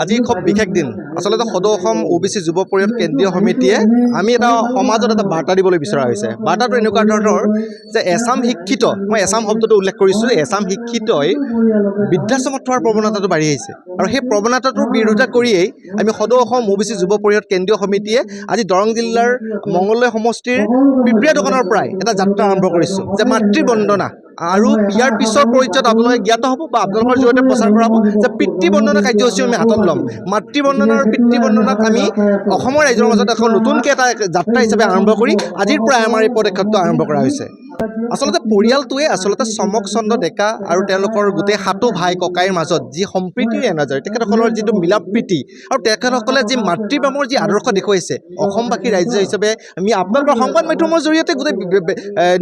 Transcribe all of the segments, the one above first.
আজি খুব বিশেষ দিন আসলতে সদৌ অসম OBC যুৱ পৰিষদ কেন্দ্ৰীয় সমিতিয়ে আমি এটা সমাজত এটা বাৰ্তা দিবলৈ বিচৰা হৈছে। বাৰ্তাটো এনেকুৱা ধৰণৰ যে এছাম শিক্ষিত, মই এছাম শব্দটো উল্লেখ কৰিছোঁ, এছাম শিক্ষিতই বৃদ্ধাশ্ৰমত থোৱাৰ প্ৰৱণতাটো বাঢ়ি আহিছে আৰু সেই প্ৰৱণতাটোৰ বিৰোধিতা কৰিয়েই আমি সদৌ অসম OBC যুৱ পৰিষদ কেন্দ্ৰীয় সমিতিয়ে আজি দৰং জিলাৰ মঙলদৈ সমষ্টিৰ পিপ্ৰিয়া দোকানৰ পৰাই এটা যাত্ৰা আৰম্ভ কৰিছোঁ যে মাতৃ বন্দনা আৰু ইয়াৰ পিছৰ পৰ্যায়ত আপোনালোকে জ্ঞাত হ'ব বা আপোনালোকৰ জৰিয়তে প্ৰচাৰ কৰা হ'ব যে পিতৃ বন্দনা কাৰ্যসূচী আমি হাতত ল'ম। মাতৃ বন্দনা আৰু পিতৃ বন্দনাক আমি অসমৰ ৰাইজৰ মাজত এখন নতুনকৈ এটা যাত্ৰা হিচাপে আৰম্ভ কৰি আজিৰ পৰাই আমাৰ এই পদক্ষেপটো আৰম্ভ কৰা হৈছে। আচলতে পৰিয়ালটোৱে আচলতে চমক চন্দ্ৰ ডেকা আৰু তেওঁলোকৰ গোটেই সাতো ভাই ককাইৰ মাজত যি সম্প্ৰীতিৰ এনাজৰী, তেখেতসকলৰ যিটো মিলা প্ৰীতি আৰু তেখেতসকলে যি মাতৃপ্ৰেমৰ যি আদৰ্শ দেখুৱাইছে, অসমবাসী ৰাজ্য হিচাপে আমি আপোনালোকৰ সংবাদ মাধ্যমৰ জৰিয়তে গোটেই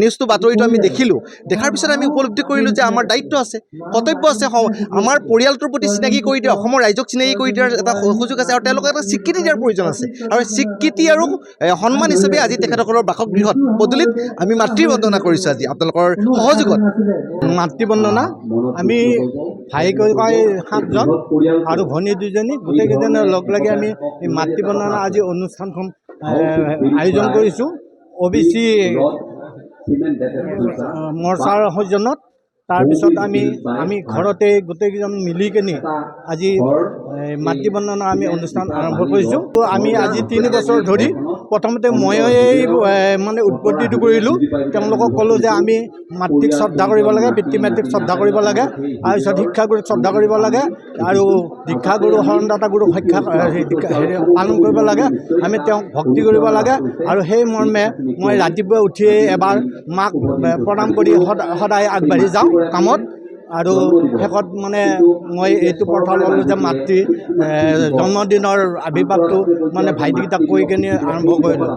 নিউজটো বাতৰিটো আমি দেখিলোঁ। দেখাৰ পিছত আমি উপলব্ধি কৰিলোঁ যে আমাৰ দায়িত্ব আছে, কৰ্তব্য আছে, আমাৰ পৰিয়ালটোৰ প্ৰতি চিনাকি কৰি দিয়া, অসমৰ ৰাইজক চিনাকি কৰি দিয়াৰ এটা সুযোগ আছে আৰু তেওঁলোকক এটা স্বীকৃতি দিয়াৰ প্ৰয়োজন আছে। আৰু স্বীকৃতি আৰু সন্মান হিচাপে আজি তেখেতসকলৰ বাসগৃহত পদূলিত আমি মাতৃ বন্দনা কৰিছোঁ। আজি আপোনালোকৰ সহযোগত মাতৃ বন্দনা আমি ভাই ককাই 7জন আৰু ভনী 2জনী, গোটেইকেইজনে লগ লাগি আমি এই মাতৃ বন্দনা আজি অনুষ্ঠানখন আয়োজন কৰিছোঁ OBC মৰ্চাৰ সৌজন্যত। তাৰপিছত আমি ঘৰতে গোটেইকেইজন মিলি কিনি আজি মাতৃ বন্দনা আমি অনুষ্ঠান আৰম্ভ কৰিছোঁ। আমি আজি 3 বছৰ ধৰি প্ৰথমতে ময়েই মানে উৎপত্তিটো কৰিলোঁ। তেওঁলোকক ক'লোঁ যে আমি মাতৃক শ্ৰদ্ধা কৰিব লাগে, পিতৃ মাতৃক শ্ৰদ্ধা কৰিব লাগে, তাৰপিছত শিক্ষাগুৰুক শ্ৰদ্ধা কৰিব লাগে আৰু দীক্ষাগুৰু শৰণদাতা গুৰুক পালন কৰিব লাগে, আমি তেওঁক ভক্তি কৰিব লাগে। আৰু সেই মৰ্মে মই ৰাতিপুৱা উঠিয়েই এবাৰ মাক প্ৰণাম কৰি সদায় আগবাঢ়ি যাওঁ কামত। আৰু শেষত মানে মই এইটো প্ৰথা ল'লোঁ যে মাতৃ জন্মদিনৰ আৱিৰ্ভাৱটো মানে ভাইটিকেইটাক কৈ কিনে আৰম্ভ কৰিলোঁ।